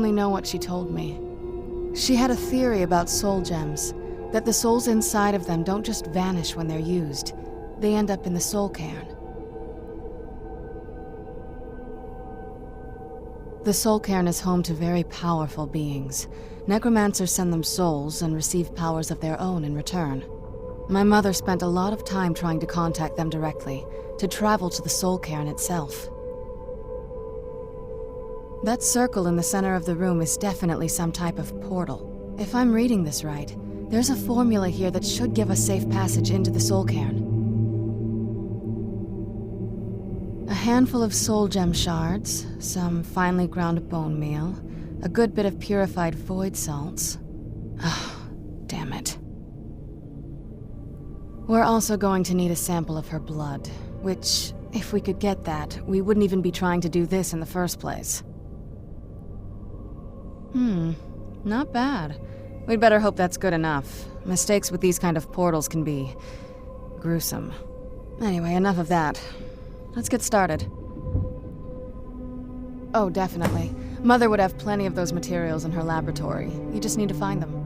only know what she told me. She had a theory about soul gems, that the souls inside of them don't just vanish when they're used. They end up in the soul cairn. The soul cairn is home to very powerful beings. Necromancers send them souls and receive powers of their own in return. My mother spent a lot of time trying to contact them directly, to travel to the soul cairn itself. That circle in the center of the room is definitely some type of portal. If I'm reading this right, there's a formula here that should give us safe passage into the soul cairn. A handful of soul gem shards, some finely ground bone meal, a good bit of purified void salts. Oh, damn it. We're also going to need a sample of her blood, which, if we could get that, we wouldn't even be trying to do this in the first place. Not bad. We'd better hope that's good enough. Mistakes with these kind of portals can be gruesome. Anyway, enough of that. Let's get started. Oh, definitely. Mother would have plenty of those materials in her laboratory. You just need to find them.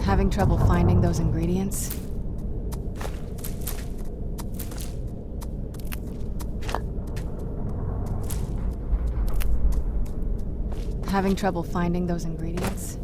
Having trouble finding those ingredients? Having trouble finding those ingredients?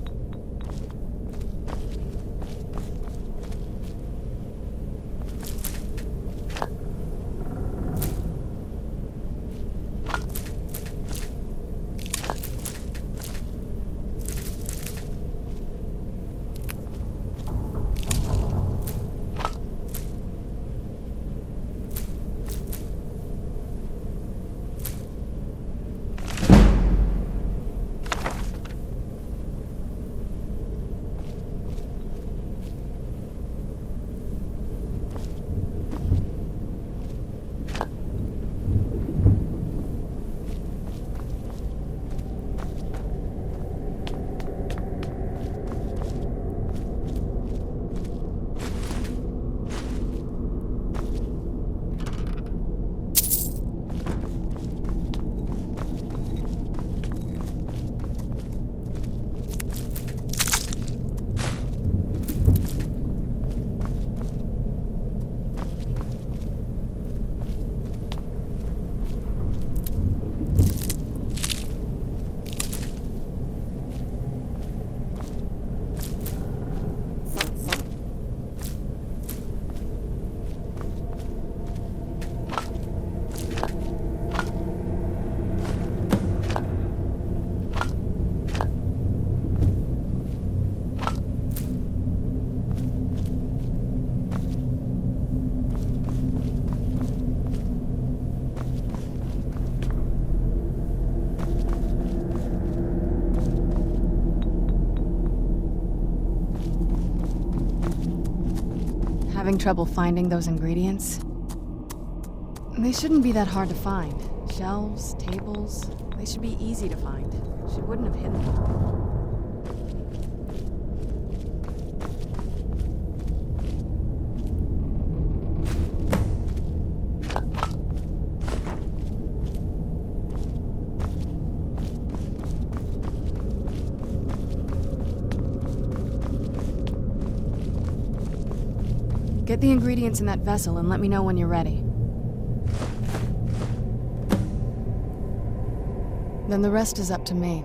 Having trouble finding those ingredients? They shouldn't be that hard to find. Shelves, tables, they should be easy to find. She wouldn't have hidden them. Get the ingredients in that vessel and let me know when you're ready. Then the rest is up to me.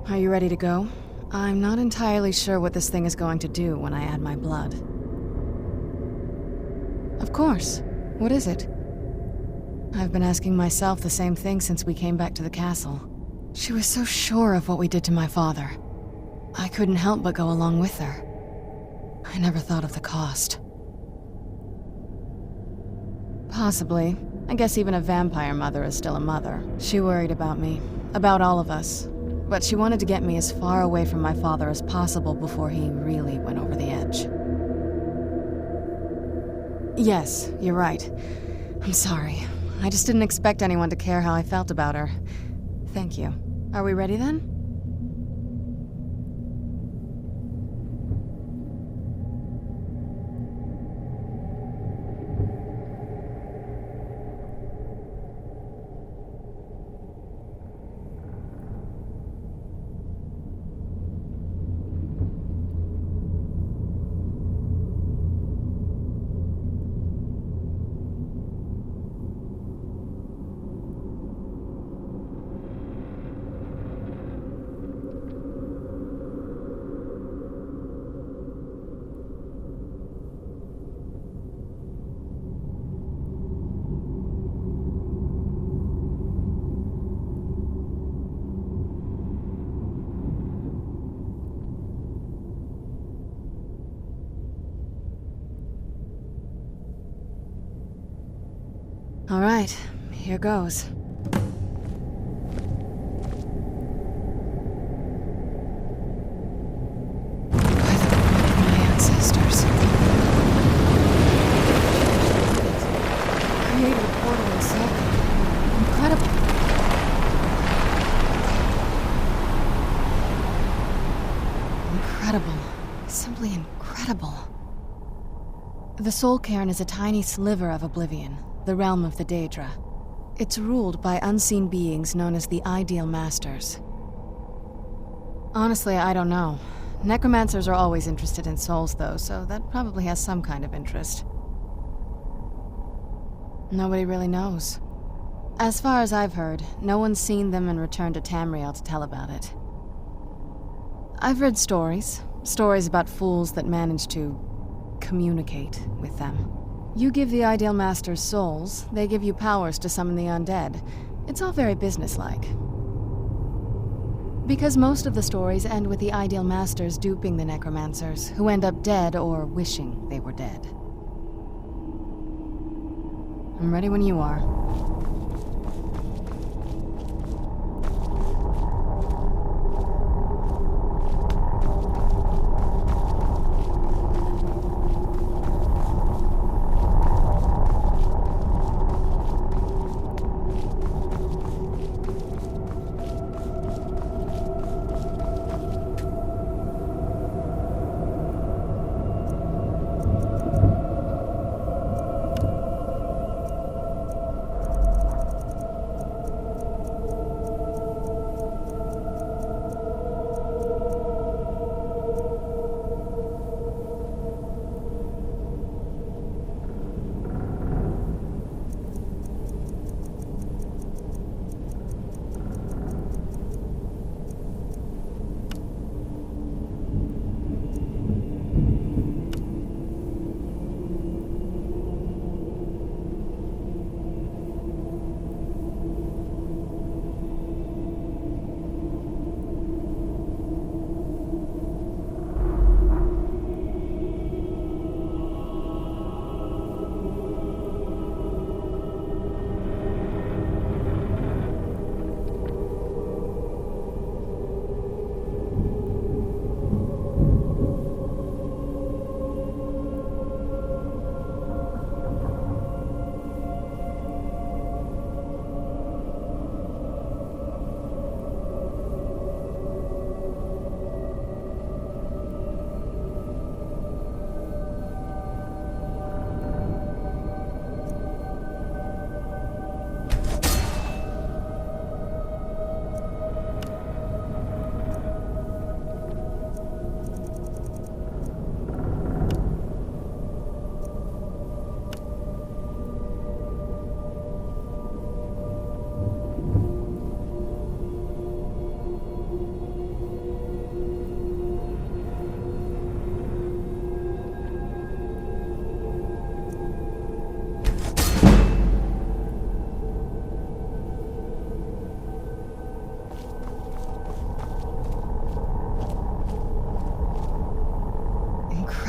Are you ready to go? I'm not entirely sure what this thing is going to do when I add my blood. Of course. What is it? I've been asking myself the same thing since we came back to the castle. She was so sure of what we did to my father. I couldn't help but go along with her. I never thought of the cost. Possibly. I guess even a vampire mother is still a mother. She worried about me, about all of us. But she wanted to get me as far away from my father as possible before he really went over the edge. Yes, you're right. I'm sorry. I just didn't expect anyone to care how I felt about her. Thank you. Are we ready then? All right, here goes. By the blood of my ancestors. Created a portal inside me. Incredible. Incredible. Simply incredible. The Soul Cairn is a tiny sliver of Oblivion, the realm of the Daedra. It's ruled by unseen beings known as the Ideal Masters. Honestly, I don't know. Necromancers are always interested in souls, though, so that probably has some kind of interest. Nobody really knows. As far as I've heard, no one's seen them and returned to Tamriel to tell about it. I've read stories about fools that manage to communicate with them. You give the Ideal Masters souls, they give you powers to summon the undead. It's all very businesslike. Because most of the stories end with the Ideal Masters duping the Necromancers, who end up dead or wishing they were dead. I'm ready when you are.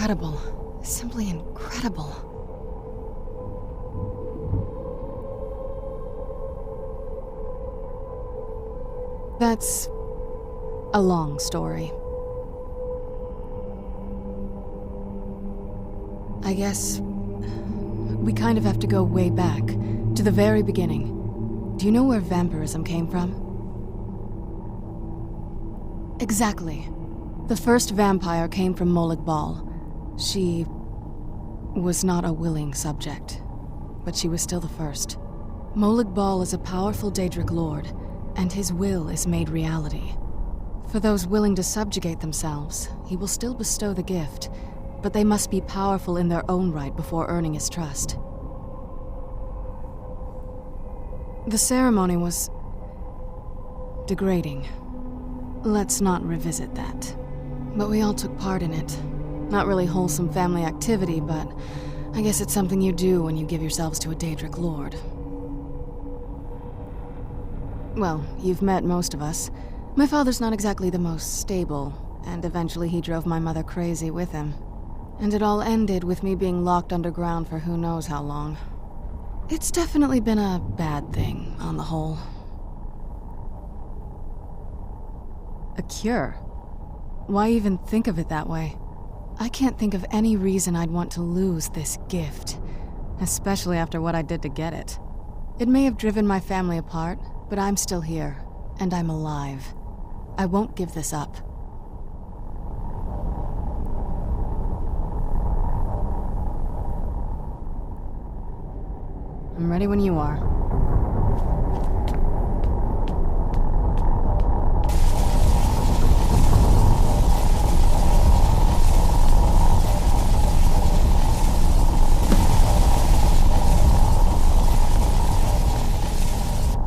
incredible. Simply incredible. That's a long story. I guess we kind of have to go way back, to the very beginning. Do you know where vampirism came from? Exactly. The first vampire came from Molag Bal. She was not a willing subject, but she was still the first. Molag Bal is a powerful Daedric lord, and his will is made reality. For those willing to subjugate themselves, he will still bestow the gift, but they must be powerful in their own right before earning his trust. The ceremony was degrading. Let's not revisit that. But we all took part in it. Not really wholesome family activity, but I guess it's something you do when you give yourselves to a Daedric lord. Well, you've met most of us. My father's not exactly the most stable, and eventually he drove my mother crazy with him. And it all ended with me being locked underground for who knows how long. It's definitely been a bad thing, on the whole. A cure? Why even think of it that way? I can't think of any reason I'd want to lose this gift, especially after what I did to get it. It may have driven my family apart, but I'm still here, and I'm alive. I won't give this up. I'm ready when you are.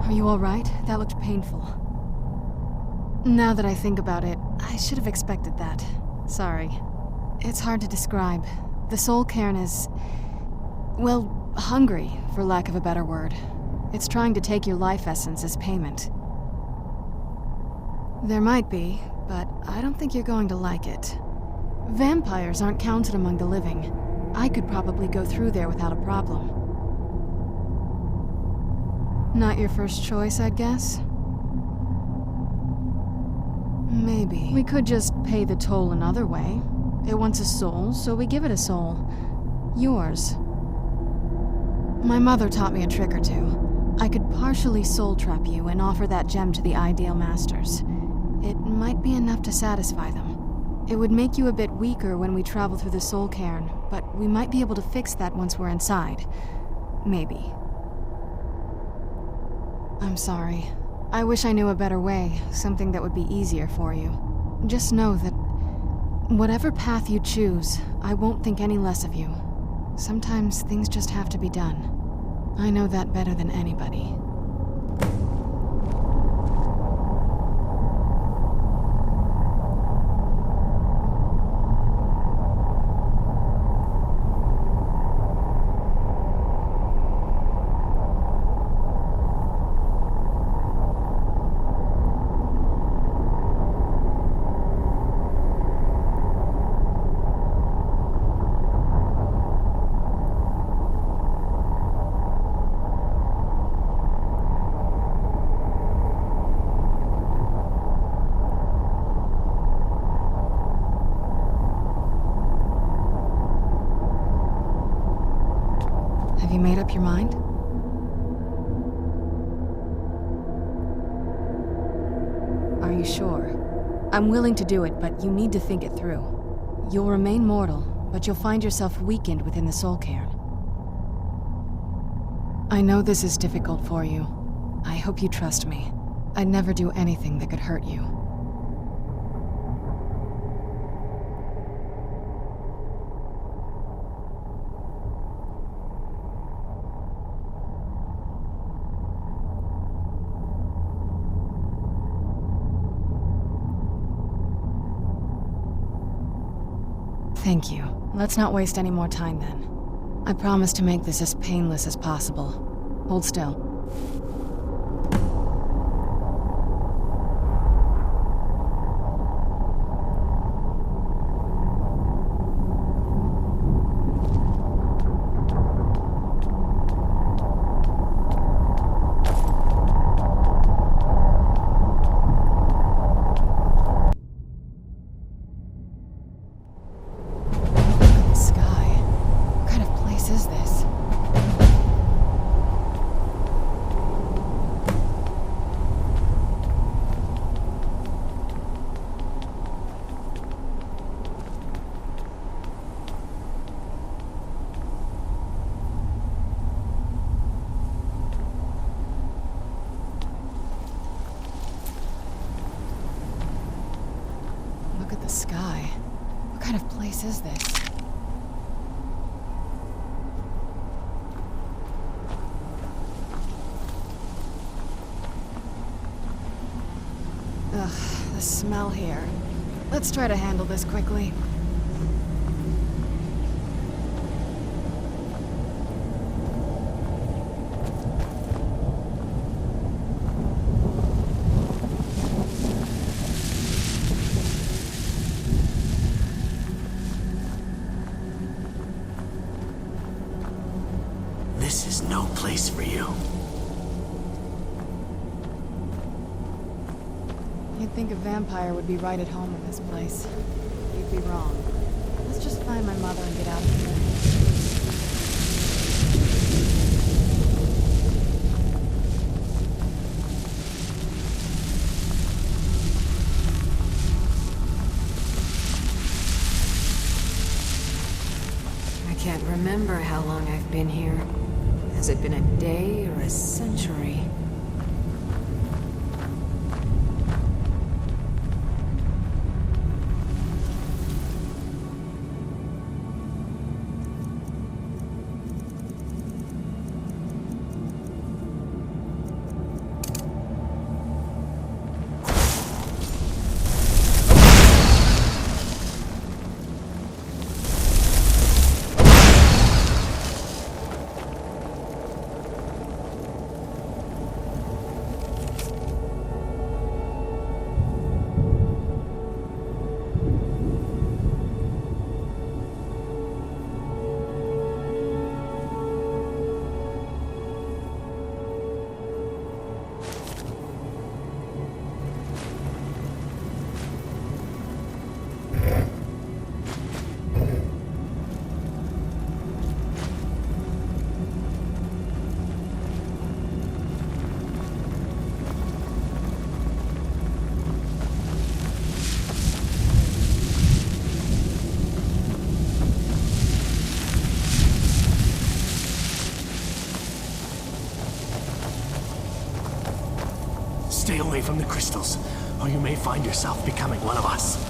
Are you all right? That looked painful. Now that I think about it, I should have expected that. Sorry. It's hard to describe. The Soul Cairn is, well, hungry, for lack of a better word. It's trying to take your life essence as payment. There might be, but I don't think you're going to like it. Vampires aren't counted among the living. I could probably go through there without a problem. Not your first choice, I'd guess? Maybe. We could just pay the toll another way. It wants a soul, so we give it a soul. Yours. My mother taught me a trick or two. I could partially soul trap you and offer that gem to the Ideal Masters. It might be enough to satisfy them. It would make you a bit weaker when we travel through the Soul Cairn, but we might be able to fix that once we're inside. Maybe. I'm sorry. I wish I knew a better way, something that would be easier for you. Just know that whatever path you choose, I won't think any less of you. Sometimes things just have to be done. I know that better than anybody. Have you made up your mind? Are you sure? I'm willing to do it, but you need to think it through. You'll remain mortal, but you'll find yourself weakened within the Soul Cairn. I know this is difficult for you. I hope you trust me. I'd never do anything that could hurt you. Thank you. Let's not waste any more time then. I promise to make this as painless as possible. Hold still. the sky. What kind of place is this? Ugh, the smell here. Let's try to handle this quickly. This is no place for you. You'd think a vampire would be right at home in this place. You'd be wrong. Let's just find my mother and get out of here. I can't remember how long I've been here. Has it been a day or a century? Stay away from the crystals, or you may find yourself becoming one of us.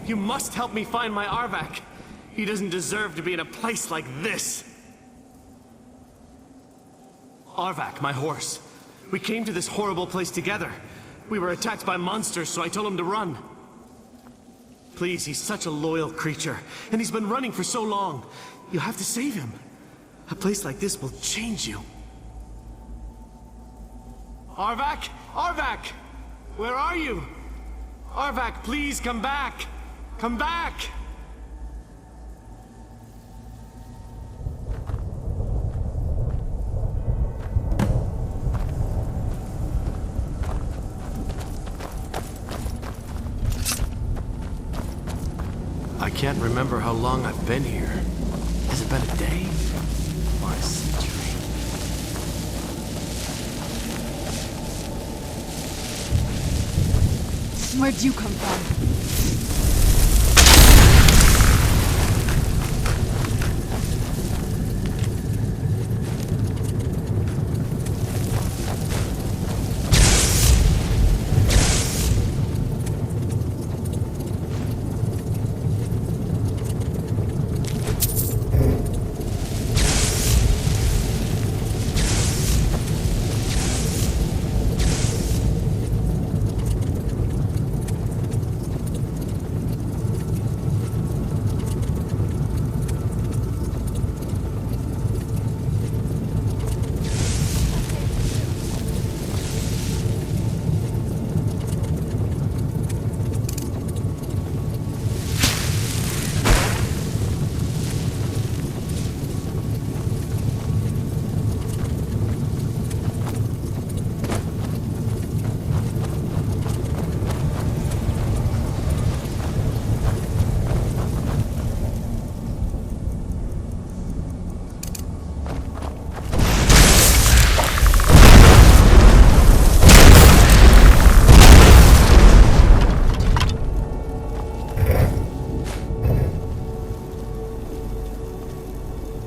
You must help me find my Arvak. He doesn't deserve to be in a place like this. Arvak, my horse. We came to this horrible place together. We were attacked by monsters, so I told him to run. Please, he's such a loyal creature, and he's been running for so long. You have to save him. A place like this will change you. Arvak? Arvak! Where are you? Arvak, please come back! Come back! I can't remember how long I've been here. Has it been a day? Or a century? Where'd you come from?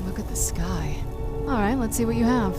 Look at the sky. All right, let's see what you have.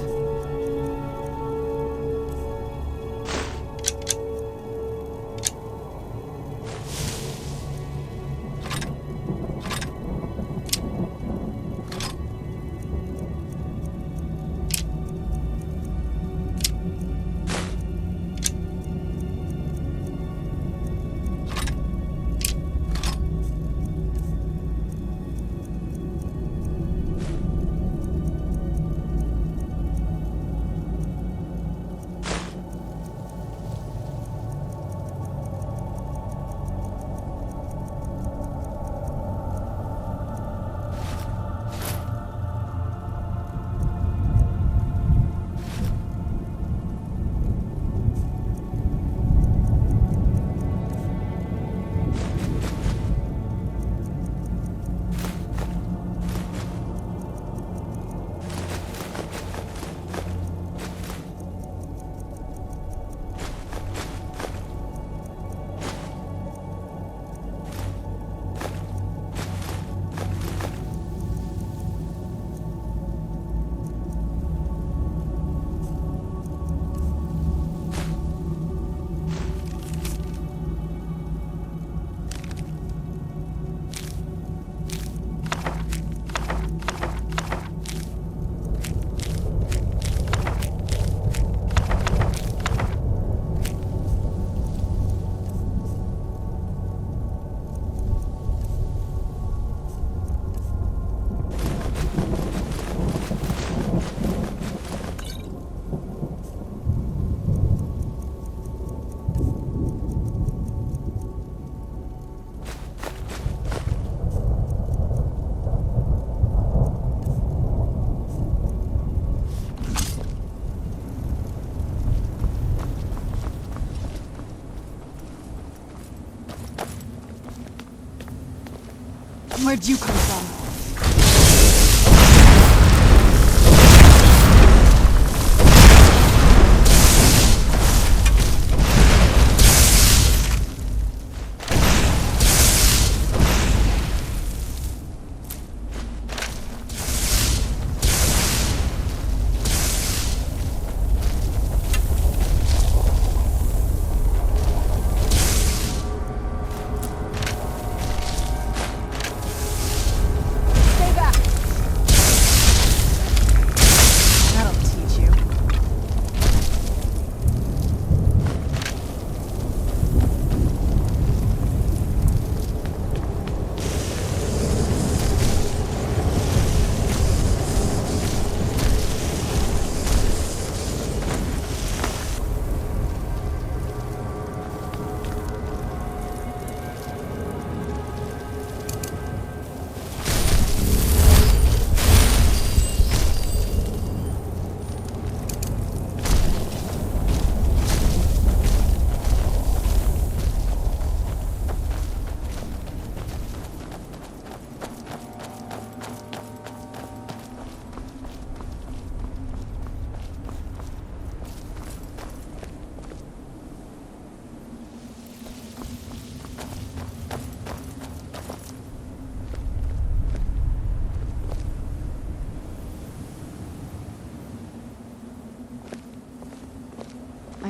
Where'd you come from?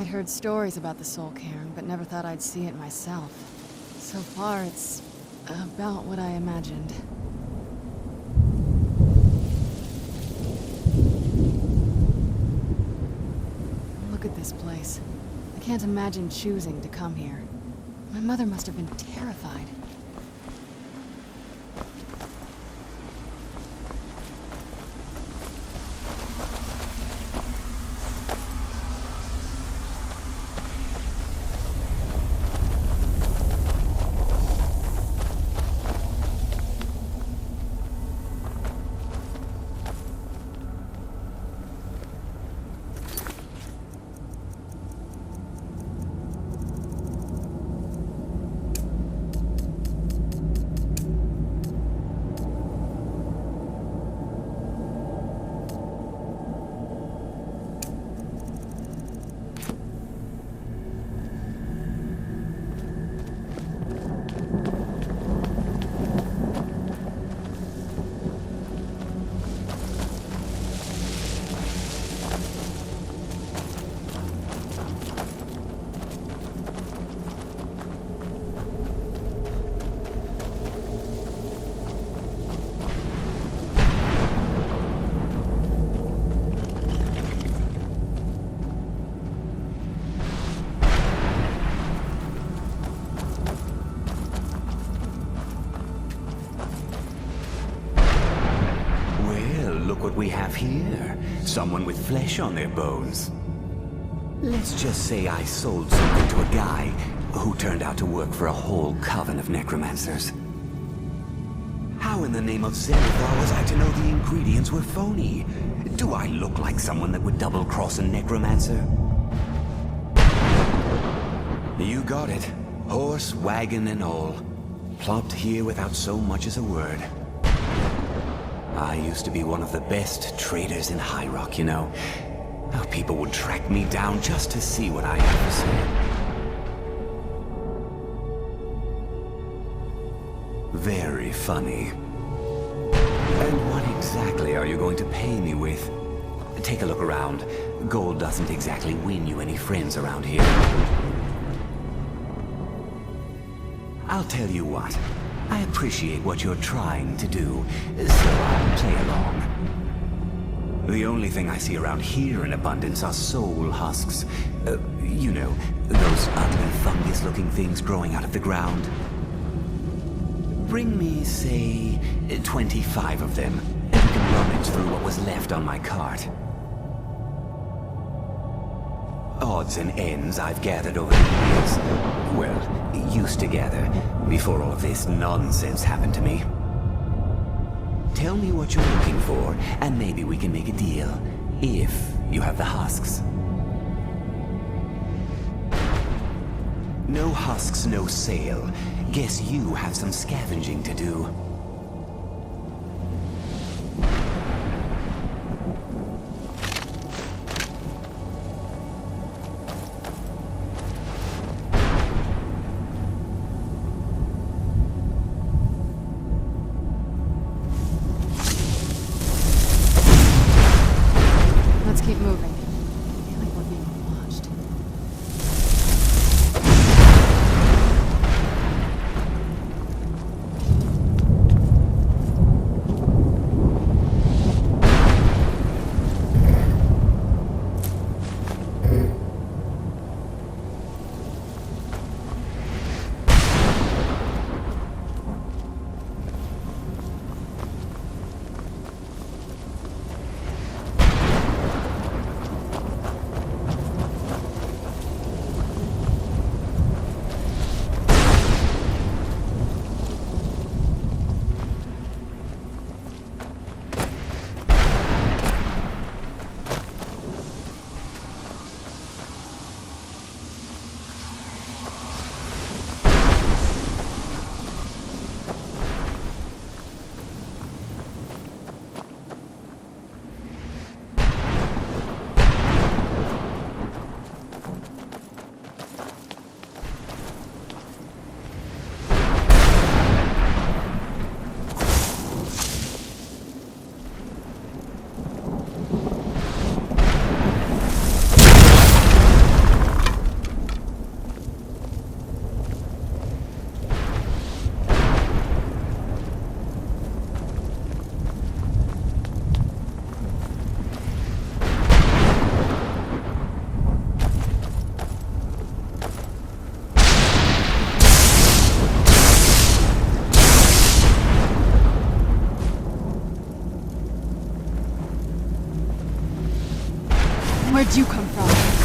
I'd heard stories about the Soul Cairn, but never thought I'd see it myself. So far, it's about what I imagined. Look at this place. I can't imagine choosing to come here. My mother must have been terrified. What we have here. Someone with flesh on their bones. Let's just say I sold something to a guy who turned out to work for a whole coven of necromancers. How in the name of Zenithar was I to know the ingredients were phony? Do I look like someone that would double-cross a necromancer? You got it. Horse, wagon, and all. Plopped here without so much as a word. I used to be one of the best traders in High Rock, you know. How people would track me down just to see what I had to say. Very funny. And what exactly are you going to pay me with? Take a look around. Gold doesn't exactly win you any friends around here. I'll tell you what. I appreciate what you're trying to do, so I'll play along. The only thing I see around here in abundance are soul husks. You know, those ugly fungus-looking things growing out of the ground. Bring me, say, 25 of them, and you can rummage through what was left on my cart. Odds and ends I've gathered over the years. Well, used to gather, before all of this nonsense happened to me. Tell me what you're looking for, and maybe we can make a deal, if you have the husks. No husks, no sale. Guess you have some scavenging to do. Let's keep moving. I feel like we're being watched. Where'd you come from?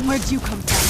Where'd you come from?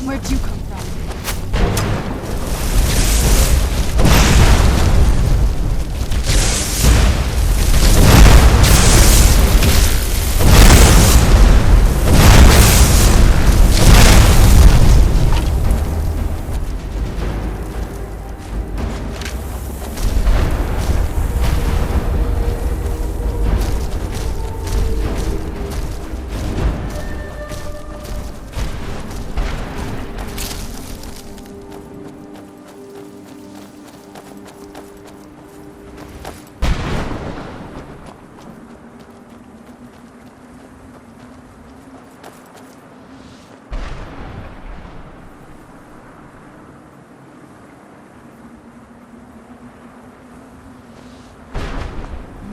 Where'd you come from?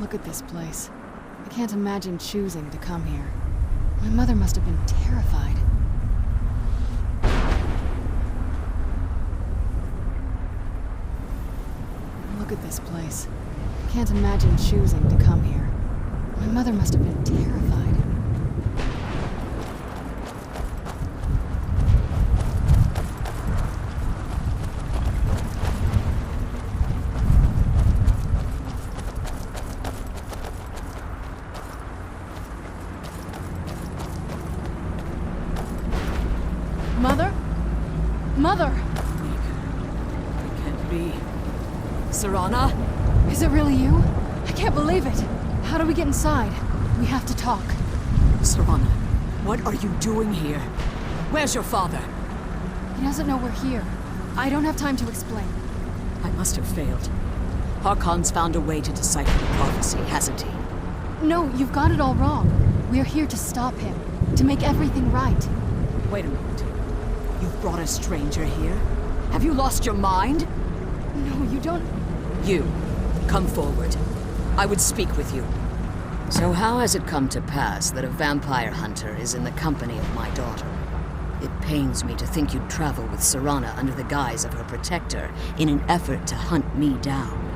Look at this place. I can't imagine choosing to come here. My mother must have been terrified. Look at this place. I can't imagine choosing to come here. My mother must have been terrified. Mother? Mother! It can't be. Serana? Is it really you? I can't believe it. How do we get inside? We have to talk. Serana, what are you doing here? Where's your father? He doesn't know we're here. I don't have time to explain. I must have failed. Harkon's found a way to decipher the prophecy, hasn't he? No, you've got it all wrong. We're here to stop him. To make everything right. Wait a moment. You've brought a stranger here? Have you lost your mind? No, you don't... You, come forward. I would speak with you. So how has it come to pass that a vampire hunter is in the company of my daughter? It pains me to think you'd travel with Serana under the guise of her protector in an effort to hunt me down.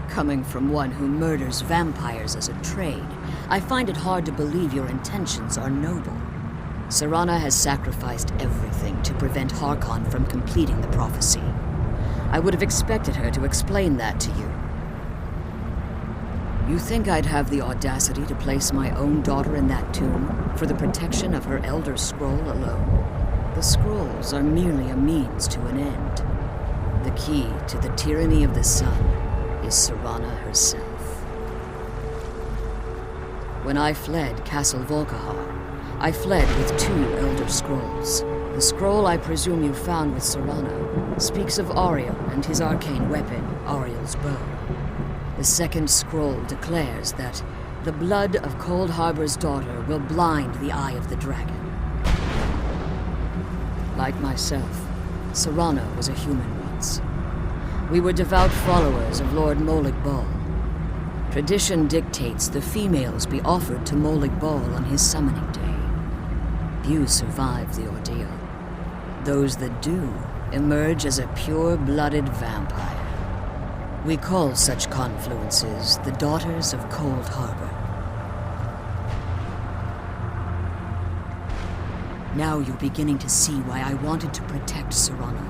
Coming from one who murders vampires as a trade, I find it hard to believe your intentions are noble. Serana has sacrificed everything to prevent Harkon from completing the prophecy. I would have expected her to explain that to you. You think I'd have the audacity to place my own daughter in that tomb for the protection of her Elder Scroll alone? The scrolls are merely a means to an end. The key to the tyranny of the sun is Serana herself. When I fled Castle Volkihar, I fled with 2 Elder Scrolls. The scroll I presume you found with Serana speaks of Auriel and his arcane weapon, Auriel's bow. The second scroll declares that the blood of Cold Harbor's daughter will blind the eye of the dragon. Like myself, Serana was a human once. We were devout followers of Lord Molag Bal. Tradition dictates the females be offered to Molag Bal on his summoning day. Few survive the ordeal. Those that do emerge as a pure-blooded vampire. We call such confluences the Daughters of Cold Harbor. Now you're beginning to see why I wanted to protect Serana,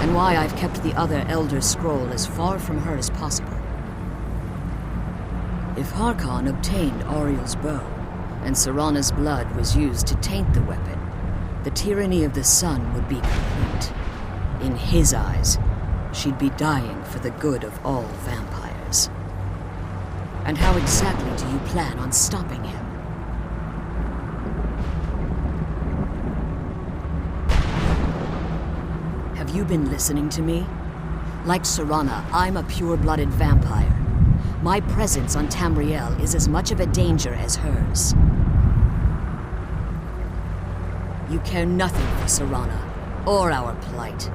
and why I've kept the other Elder Scroll as far from her as possible. If Harkon obtained Auriel's bow, and Serana's blood was used to taint the weapon, the tyranny of the sun would be complete. In his eyes, she'd be dying for the good of all vampires. And how exactly do you plan on stopping him? Have you been listening to me? Like Serana, I'm a pure-blooded vampire. My presence on Tamriel is as much of a danger as hers. You care nothing for Serana, or our plight.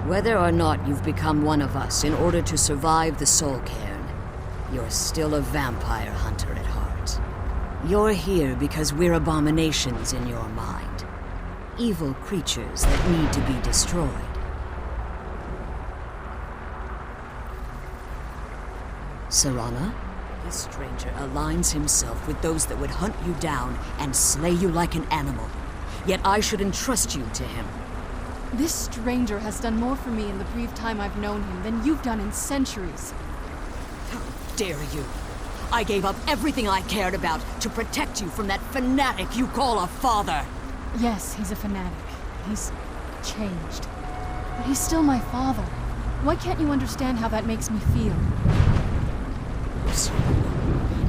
Whether or not you've become one of us in order to survive the Soul Cairn, you're still a vampire hunter at heart. You're here because we're abominations in your mind. Evil creatures that need to be destroyed. Serana, This stranger aligns himself with those that would hunt you down and slay you like an animal. Yet I should entrust you to him. This stranger has done more for me in the brief time I've known him than you've done in centuries. How dare you! I gave up everything I cared about to protect you from that fanatic you call a father! Yes, he's a fanatic. He's changed. But he's still my father. Why can't you understand how that makes me feel?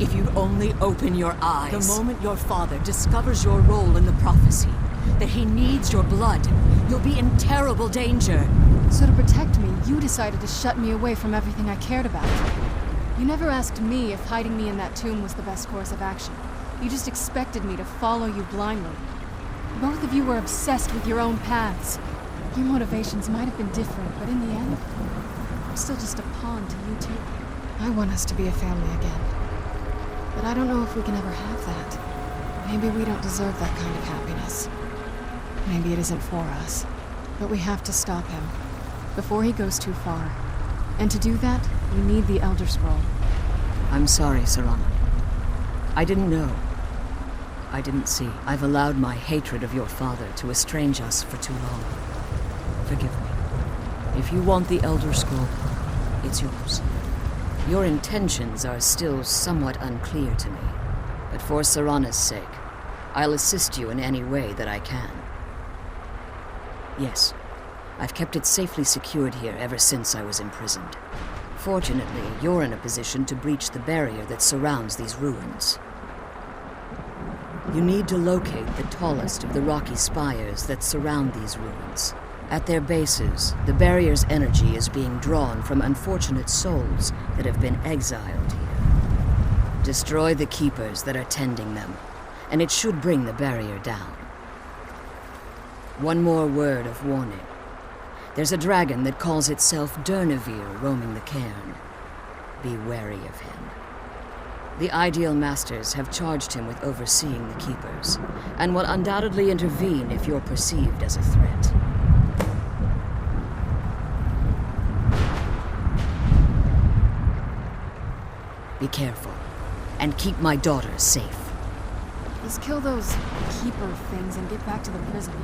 If you'd only open your eyes. The moment your father discovers your role in the prophecy, that he needs your blood, you'll be in terrible danger. So to protect me, you decided to shut me away from everything I cared about. You never asked me if hiding me in that tomb was the best course of action. You just expected me to follow you blindly. Both of you were obsessed with your own paths. Your motivations might have been different, but in the end, I'm still just a pawn to you two. I want us to be a family again. But I don't know if we can ever have that. Maybe we don't deserve that kind of happiness. Maybe it isn't for us. But we have to stop him, before he goes too far. And to do that, we need the Elder Scroll. I'm sorry, Serana. I didn't know. I didn't see. I've allowed my hatred of your father to estrange us for too long. Forgive me. If you want the Elder Scroll, it's yours. Your intentions are still somewhat unclear to me, but for Serana's sake, I'll assist you in any way that I can. Yes, I've kept it safely secured here ever since I was imprisoned. Fortunately, you're in a position to breach the barrier that surrounds these ruins. You need to locate the tallest of the rocky spires that surround these ruins. At their bases, the barrier's energy is being drawn from unfortunate souls that have been exiled here. Destroy the keepers that are tending them, and it should bring the barrier down. One more word of warning. There's a dragon that calls itself Durnevere roaming the cairn. Be wary of him. The Ideal Masters have charged him with overseeing the keepers, and will undoubtedly intervene if you're perceived as a threat. Be careful, and keep my daughter safe. Let's kill those keeper things and get back to the prison.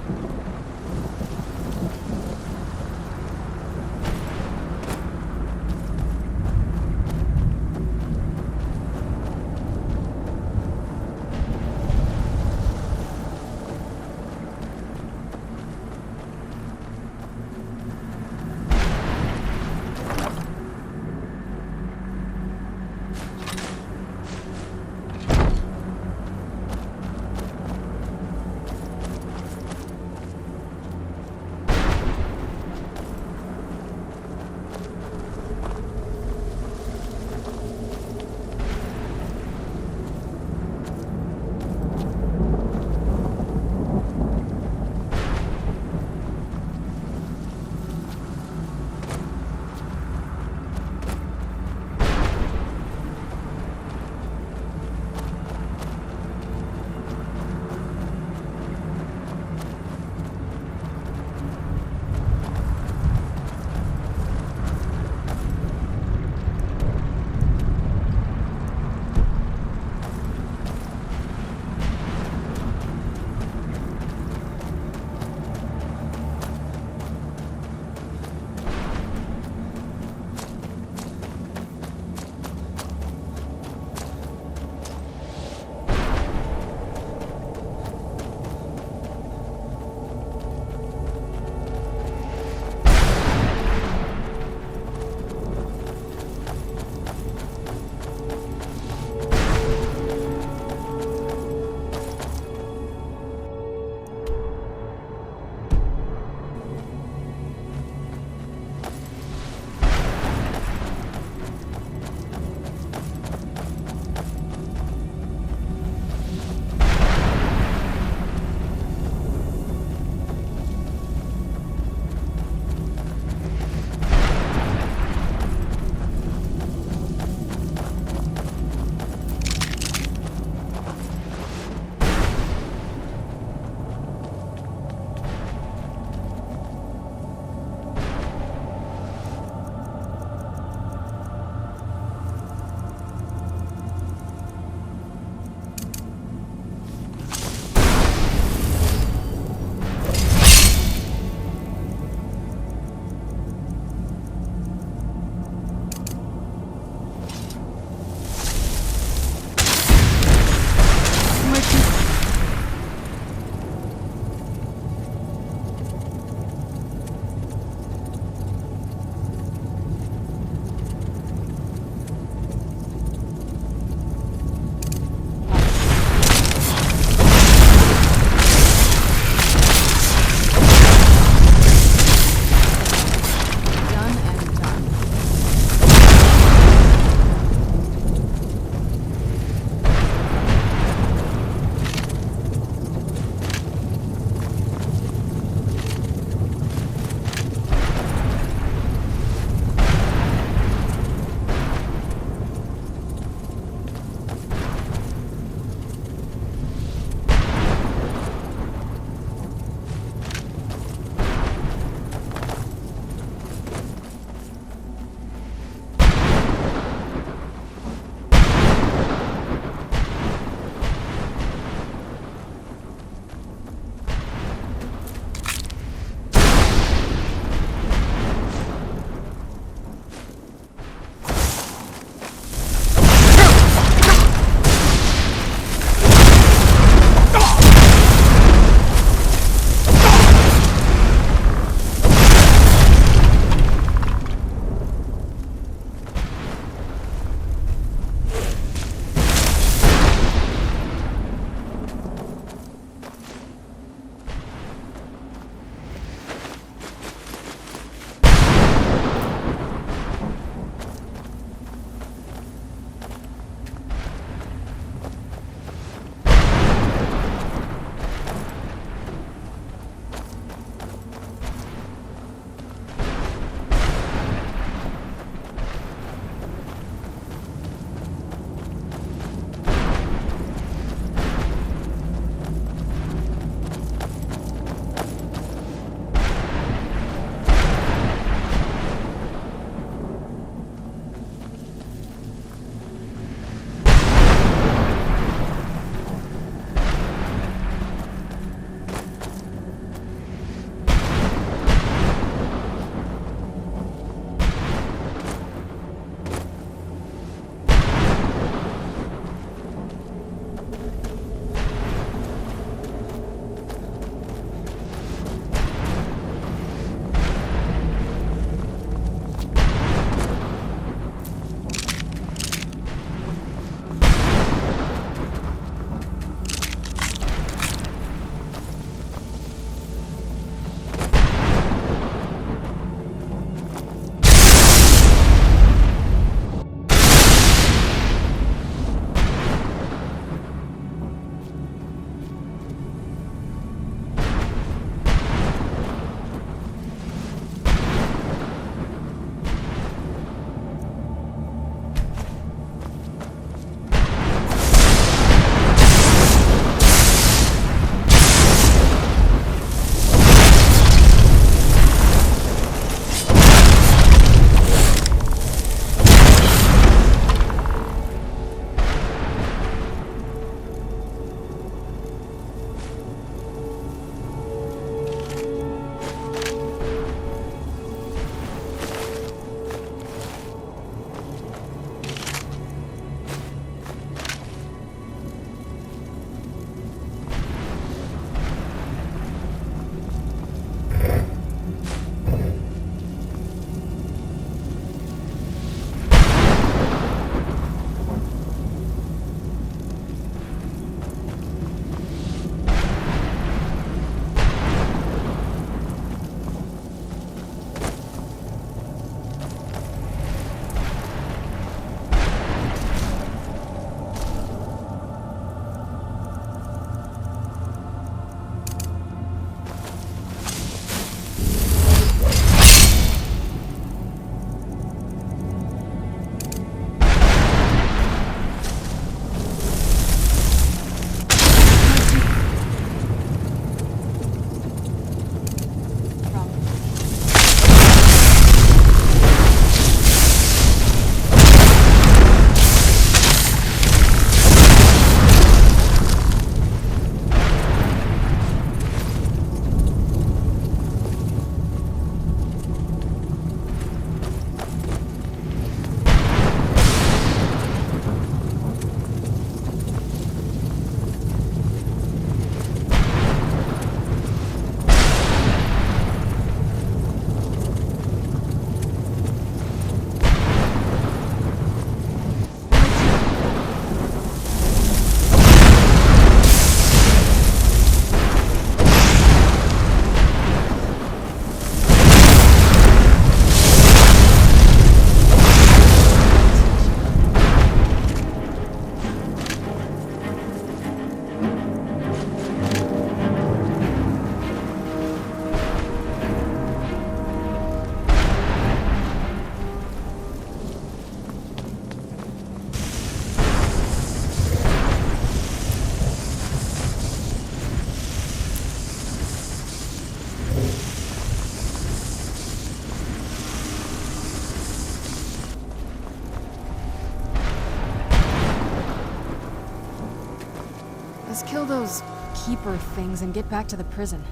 Let's kill those keeper things and get back to the prison.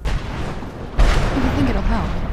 Do you think it'll help?